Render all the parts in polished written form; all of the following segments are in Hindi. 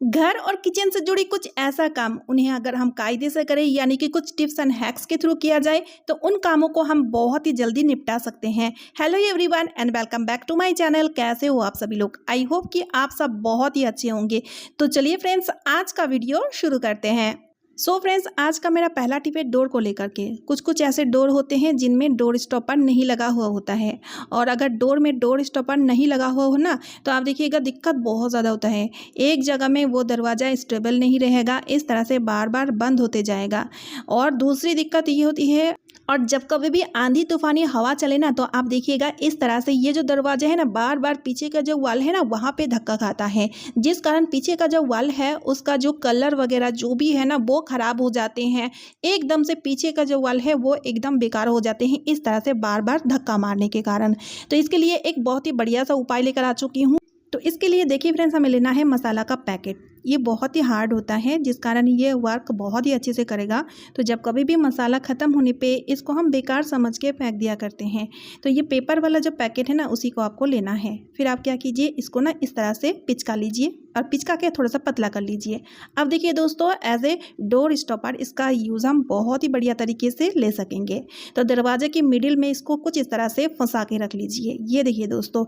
घर और किचन से जुड़ी कुछ ऐसा काम उन्हें अगर हम कायदे से करें, यानी कि कुछ टिप्स एंड हैक्स के थ्रू किया जाए, तो उन कामों को हम बहुत ही जल्दी निपटा सकते हैं। Hello everyone and welcome back to my channel. कैसे हो आप सभी लोग? आई होप कि आप सब बहुत ही अच्छे होंगे। तो चलिए फ्रेंड्स, आज का वीडियो शुरू करते हैं। सो फ्रेंड्स, आज का मेरा पहला टिप है डोर को लेकर के। कुछ कुछ ऐसे डोर होते हैं जिनमें डोर स्टॉपर नहीं लगा हुआ होता है, और अगर डोर में डोर स्टॉपर नहीं लगा हुआ हो ना, तो आप देखिएगा दिक्कत बहुत ज़्यादा होता है। एक जगह में वो दरवाज़ा स्टेबल नहीं रहेगा, इस तरह से बार बार बंद होते जाएगा। और दूसरी दिक्कत ये होती है, और जब कभी भी आंधी तूफानी हवा चले ना, तो आप देखिएगा इस तरह से ये जो दरवाजा है ना, बार बार पीछे का जो वाल है ना, वहाँ पे धक्का खाता है, जिस कारण पीछे का जो वाल है उसका जो कलर वगैरह जो भी है ना, वो खराब हो जाते हैं। एकदम से पीछे का जो वाल है वो एकदम बेकार हो जाते हैं, इस तरह से बार बार धक्का मारने के कारण। तो इसके लिए एक बहुत ही बढ़िया सा उपाय लेकर आ चुकी हूँ। तो इसके लिए देखिए फ्रेंड्स, हमें लेना है मसाला का पैकेट। ये बहुत ही हार्ड होता है, जिस कारण ये वर्क बहुत ही अच्छे से करेगा। तो जब कभी भी मसाला ख़त्म होने पे इसको हम बेकार समझ के फेंक दिया करते हैं। तो ये पेपर वाला जो पैकेट है ना, उसी को आपको लेना है। फिर आप क्या कीजिए, इसको ना इस तरह से पिचका लीजिए, और पिचका के थोड़ा सा पतला कर लीजिए। अब देखिए दोस्तों, एज ए डोर स्टॉपर इसका यूज़ हम बहुत ही बढ़िया तरीके से ले सकेंगे। तो दरवाजे के मिडिल में इसको कुछ इस तरह से फंसा के रख लीजिए। ये देखिए दोस्तों,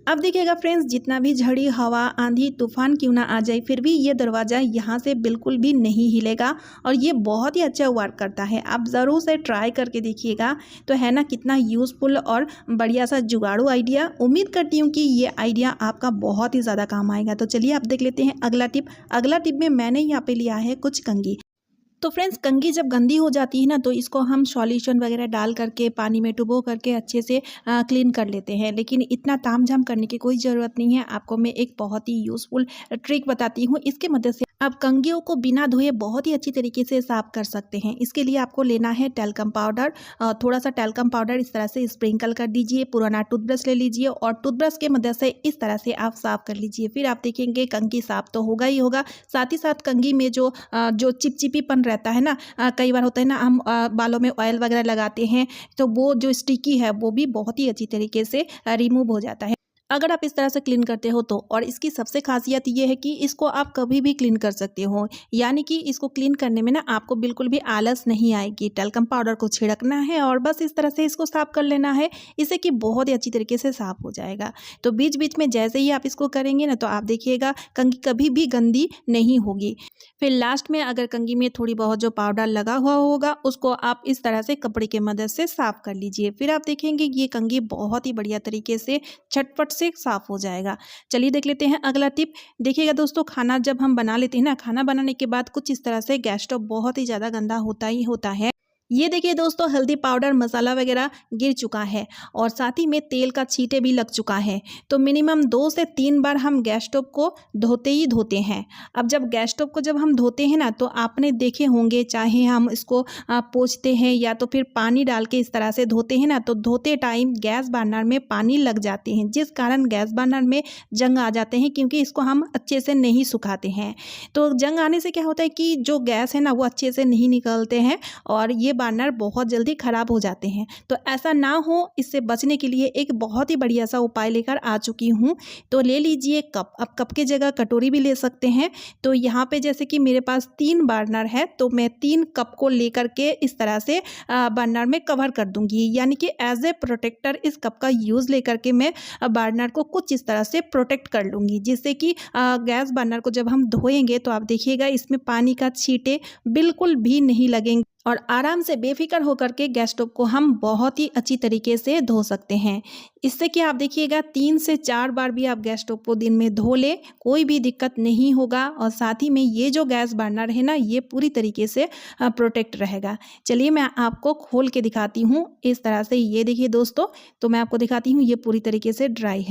अब देखिएगा फ्रेंड्स, जितना भी झड़ी हवा आंधी तूफान क्यों ना आ जाए, फिर भी ये दरवाज़ा यहाँ से बिल्कुल भी नहीं हिलेगा, और ये बहुत ही अच्छा वर्क करता है। आप ज़रूर से ट्राई करके देखिएगा। तो है ना कितना यूज़फुल और बढ़िया सा जुगाड़ू आइडिया। उम्मीद करती हूँ कि ये आइडिया आपका बहुत ही ज़्यादा काम आएगा। तो चलिए आप देख लेते हैं अगला टिप। अगला टिप में मैंने यहाँ पे लिया है कुछ कंघी। तो फ्रेंड्स, कंघी जब गंदी हो जाती है ना, तो इसको हम सॉल्यूशन वगैरह डाल करके पानी में डुबो करके अच्छे से क्लीन कर लेते हैं। लेकिन इतना तामझाम करने की कोई ज़रूरत नहीं है। आपको मैं एक बहुत ही यूज़फुल ट्रिक बताती हूँ। इसके मदद से आप कंघियों को बिना धोए बहुत ही अच्छी तरीके से साफ़ कर सकते हैं। इसके लिए आपको लेना है टैल्कम पाउडर। थोड़ा सा टैल्कम पाउडर इस तरह से स्प्रिंकल कर दीजिए। पुराना टूथब्रश ले लीजिए, और टूथब्रश के मदद से इस तरह से आप साफ़ कर लीजिए। फिर आप देखेंगे कंघी साफ़ तो होगा ही होगा, साथ ही साथ कंघी में जो चिपचिपीपन रहता है ना, कई बार होता है ना, हम बालों में ऑयल वगैरह लगाते हैं, तो वो जो स्टिकी है वो भी बहुत ही अच्छी तरीके से रिमूव हो जाता है अगर आप इस तरह से क्लीन करते हो तो। और इसकी सबसे खासियत ये है कि इसको आप कभी भी क्लीन कर सकते हो, यानी कि इसको क्लीन करने में ना आपको बिल्कुल भी आलस नहीं आएगी। टैल्कम पाउडर को छिड़कना है और बस इस तरह से इसको साफ़ कर लेना है, इससे कि बहुत ही अच्छी तरीके से साफ़ हो जाएगा। तो बीच बीच में जैसे ही आप इसको करेंगे ना, तो आप देखिएगा कंघी कभी भी गंदी नहीं होगी। फिर लास्ट में अगर कंघी में थोड़ी बहुत जो पाउडर लगा हुआ होगा, उसको आप इस तरह से कपड़े की मदद से साफ़ कर लीजिए। फिर आप देखेंगे ये कंघी बहुत ही बढ़िया तरीके से झटपट से साफ हो जाएगा। चलिए देख लेते हैं अगला टिप। देखिएगा दोस्तों, खाना जब हम बना लेते हैं ना, खाना बनाने के बाद कुछ इस तरह से गैस स्टोव बहुत ही ज़्यादा गंदा होता ही होता है। ये देखिए दोस्तों, हल्दी पाउडर मसाला वगैरह गिर चुका है, और साथ ही में तेल का छींटे भी लग चुका है। तो मिनिमम 2 से 3 बार हम गैस स्टोव को धोते ही धोते हैं। अब जब गैस स्टोव को जब हम धोते हैं ना, तो आपने देखे होंगे, चाहे हम इसको पोंछते हैं या तो फिर पानी डाल के इस तरह से धोते हैं ना, तो धोते टाइम गैस बर्नर में पानी लग जाते हैं, जिस कारण गैस बर्नर में जंग आ जाते हैं, क्योंकि इसको हम अच्छे से नहीं सुखाते हैं। तो जंग आने से क्या होता है कि जो गैस है ना, वो अच्छे से नहीं निकलते हैं, और ये बर्नर बहुत जल्दी ख़राब हो जाते हैं। तो ऐसा ना हो, इससे बचने के लिए एक बहुत ही बढ़िया सा उपाय लेकर आ चुकी हूँ। तो ले लीजिए कप। अब कप की जगह कटोरी भी ले सकते हैं। तो यहाँ पे जैसे कि मेरे पास 3 बर्नर है, तो मैं 3 कप को लेकर के इस तरह से बर्नर में कवर कर दूंगी, यानी कि एज ए प्रोटेक्टर इस कप का यूज़ लेकर के मैं बर्नर को कुछ इस तरह से प्रोटेक्ट कर लूँगी, जिससे कि गैस बर्नर को जब हम धोएंगे तो आप देखिएगा इसमें पानी का छींटे बिल्कुल भी नहीं लगेंगे, और आराम से बेफिक्र होकर के गैस स्टोव को हम बहुत ही अच्छी तरीके से धो सकते हैं। इससे कि आप देखिएगा 3 से 4 बार भी आप गैस स्टोव को दिन में धो ले, कोई भी दिक्कत नहीं होगा, और साथ ही में ये जो गैस बर्नर है ना, ये पूरी तरीके से प्रोटेक्ट रहेगा। चलिए मैं आपको खोल के दिखाती हूँ इस तरह से। ये देखिए दोस्तों, तो मैं आपको दिखाती हूँ, ये पूरी तरीके से ड्राई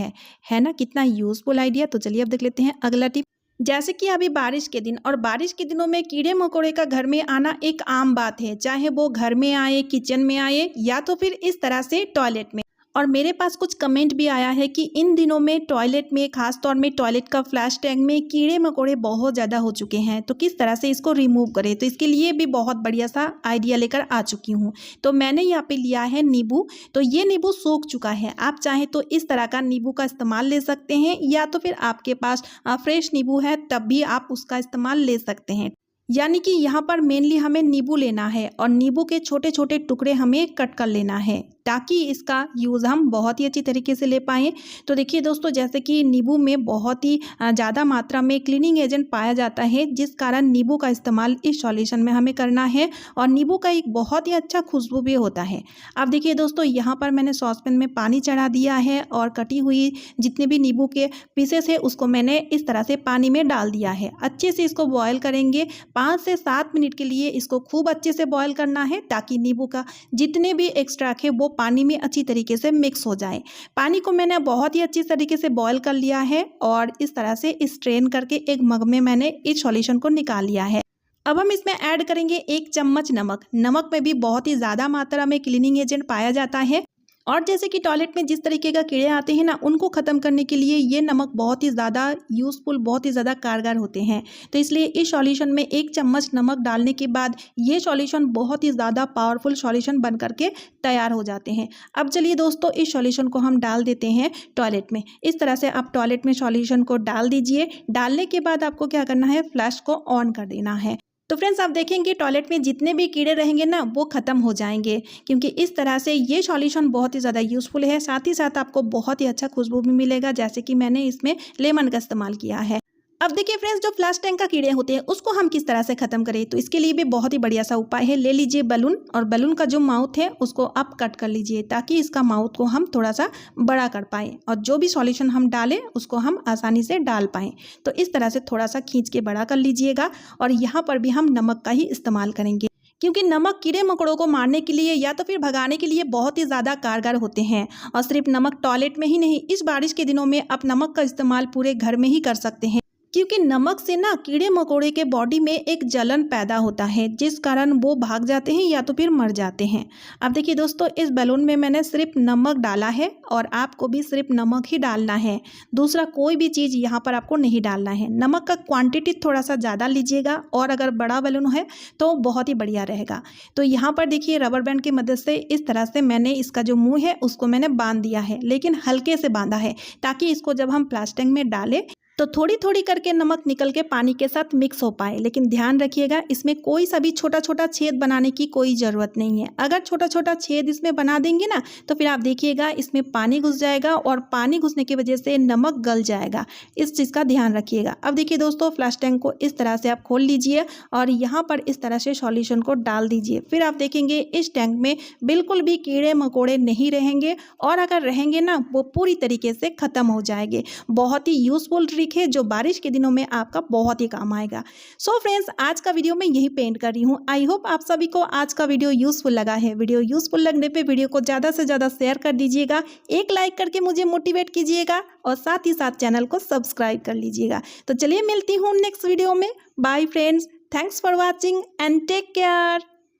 है ना, कितना यूज़फुल आइडिया। तो चलिए अब देख लेते हैं अगला टिप। जैसे कि अभी बारिश के दिन, और बारिश के दिनों में कीड़े मकोड़े का घर में आना एक आम बात है, चाहे वो घर में आए, किचन में आए, या तो फिर इस तरह से टॉयलेट में। और मेरे पास कुछ कमेंट भी आया है कि इन दिनों में टॉयलेट में, खास तौर में टॉयलेट का फ्लैश टैंक में कीड़े मकोड़े बहुत ज़्यादा हो चुके हैं, तो किस तरह से इसको रिमूव करें। तो इसके लिए भी बहुत बढ़िया सा आइडिया लेकर आ चुकी हूँ। तो मैंने यहाँ पे लिया है नींबू। तो ये नींबू सूख चुका है, आप चाहें तो इस तरह का नींबू का इस्तेमाल ले सकते हैं, या तो फिर आपके पास फ्रेश नींबू है तब भी आप उसका इस्तेमाल ले सकते हैं। यानी कि यहाँ पर मेनली हमें नींबू लेना है और नींबू के छोटे छोटे टुकड़े हमें कट कर लेना है, ताकि इसका यूज़ हम बहुत ही अच्छी तरीके से ले पाएँ। तो देखिए दोस्तों, जैसे कि नींबू में बहुत ही ज़्यादा मात्रा में क्लीनिंग एजेंट पाया जाता है, जिस कारण नींबू का इस्तेमाल इस सॉल्यूशन में हमें करना है और नींबू का एक बहुत ही अच्छा खुशबू भी होता है। अब देखिए दोस्तों, यहाँ पर मैंने सॉसपैन में पानी चढ़ा दिया है और कटी हुई जितने भी नींबू के पीसेस है उसको मैंने इस तरह से पानी में डाल दिया है। अच्छे से इसको बॉयल करेंगे, 5 से 7 मिनट के लिए इसको खूब अच्छे से बॉयल करना है, ताकि नींबू का जितने भी एक्सट्रैक्ट है वो पानी में अच्छी तरीके से मिक्स हो जाए। पानी को मैंने बहुत ही अच्छी तरीके से बॉयल कर लिया है और इस तरह से स्ट्रेन करके एक मग में मैंने इस सॉल्यूशन को निकाल लिया है। अब हम इसमें ऐड करेंगे 1 चम्मच नमक। नमक में भी बहुत ही ज़्यादा मात्रा में क्लीनिंग एजेंट पाया जाता है और जैसे कि टॉयलेट में जिस तरीके का कीड़े आते हैं ना, उनको ख़त्म करने के लिए ये नमक बहुत ही ज़्यादा यूज़फुल, बहुत ही ज़्यादा कारगर होते हैं। तो इसलिए इस सॉल्यूशन में 1 चम्मच नमक डालने के बाद ये सॉल्यूशन बहुत ही ज़्यादा पावरफुल सॉल्यूशन बन करके तैयार हो जाते हैं। अब चलिए दोस्तों, इस सॉल्यूशन को हम डाल देते हैं टॉयलेट में। इस तरह से आप टॉयलेट में सॉल्यूशन को डाल दीजिए। डालने के बाद आपको क्या करना है, फ्लैश को ऑन कर देना है। तो फ्रेंड्स, आप देखेंगे टॉयलेट में जितने भी कीड़े रहेंगे ना, वो ख़त्म हो जाएंगे, क्योंकि इस तरह से ये सॉल्यूशन बहुत ही ज़्यादा यूज़फुल है। साथ ही साथ आपको बहुत ही अच्छा खुशबू भी मिलेगा, जैसे कि मैंने इसमें लेमन का इस्तेमाल किया है। अब देखिए फ्रेंड्स, जो फ्लैश टैंक का कीड़े होते हैं उसको हम किस तरह से ख़त्म करें, तो इसके लिए भी बहुत ही बढ़िया सा उपाय है। ले लीजिए बलून, और बलून का जो माउथ है उसको आप कट कर लीजिए, ताकि इसका माउथ को हम थोड़ा सा बड़ा कर पाएँ और जो भी सॉल्यूशन हम डालें उसको हम आसानी से डाल पाएँ। तो इस तरह से थोड़ा सा खींच के बड़ा कर लीजिएगा। और यहाँ पर भी हम नमक का ही इस्तेमाल करेंगे, क्योंकि नमक कीड़े मकोड़ों को मारने के लिए या तो फिर भगाने के लिए बहुत ही ज़्यादा कारगर होते हैं। और सिर्फ नमक टॉयलेट में ही नहीं, इस बारिश के दिनों में आप नमक का इस्तेमाल पूरे घर में ही कर सकते हैं, क्योंकि नमक से ना कीड़े मकोड़े के बॉडी में एक जलन पैदा होता है, जिस कारण वो भाग जाते हैं या तो फिर मर जाते हैं। अब देखिए दोस्तों, इस बैलून में मैंने सिर्फ नमक डाला है और आपको भी सिर्फ नमक ही डालना है, दूसरा कोई भी चीज़ यहाँ पर आपको नहीं डालना है। नमक का क्वांटिटी थोड़ा सा ज़्यादा लीजिएगा, और अगर बड़ा बैलून है तो बहुत ही बढ़िया रहेगा। तो यहाँ पर देखिए, रबर बैंड की मदद से इस तरह से मैंने इसका जो मुँह है उसको मैंने बांध दिया है, लेकिन हल्के से बांधा है, ताकि इसको जब हम प्लास्टिक में डालें तो थोड़ी थोड़ी करके नमक निकल के पानी के साथ मिक्स हो पाए। लेकिन ध्यान रखिएगा, इसमें कोई सा भी छोटा छोटा छेद बनाने की कोई ज़रूरत नहीं है। अगर छोटा छोटा छेद इसमें बना देंगे ना, तो फिर आप देखिएगा इसमें पानी घुस जाएगा और पानी घुसने की वजह से नमक गल जाएगा। इस चीज़ का ध्यान रखिएगा। अब देखिए दोस्तों, फ्लैश टैंक को इस तरह से आप खोल लीजिए और यहाँ पर इस तरह से सॉल्यूशन को डाल दीजिए। फिर आप देखेंगे इस टैंक में बिल्कुल भी कीड़े मकोड़े नहीं रहेंगे, और अगर रहेंगे ना, वो पूरी तरीके से ख़त्म हो जाएंगे। बहुत ही यूज़फुल ट्रिक है, जो बारिश के दिनों में आपका बहुत ही काम आएगा। सो फ्रेंड्स, आज का वीडियो मैं यही पेंट कर रही हूँ। आई होप आप सभी को आज का वीडियो यूजफुल लगा है। वीडियो यूजफुल लगने पे वीडियो को ज़्यादा से ज़्यादा शेयर कर दीजिएगा, एक लाइक करके मुझे मोटिवेट कीजिएगा, और साथ ही साथ चैनल को सब्सक्राइब कर लीजिएगा। तो चलिए मिलती हूँ नेक्स्ट वीडियो में। Bye friends, thanks for watching and take care.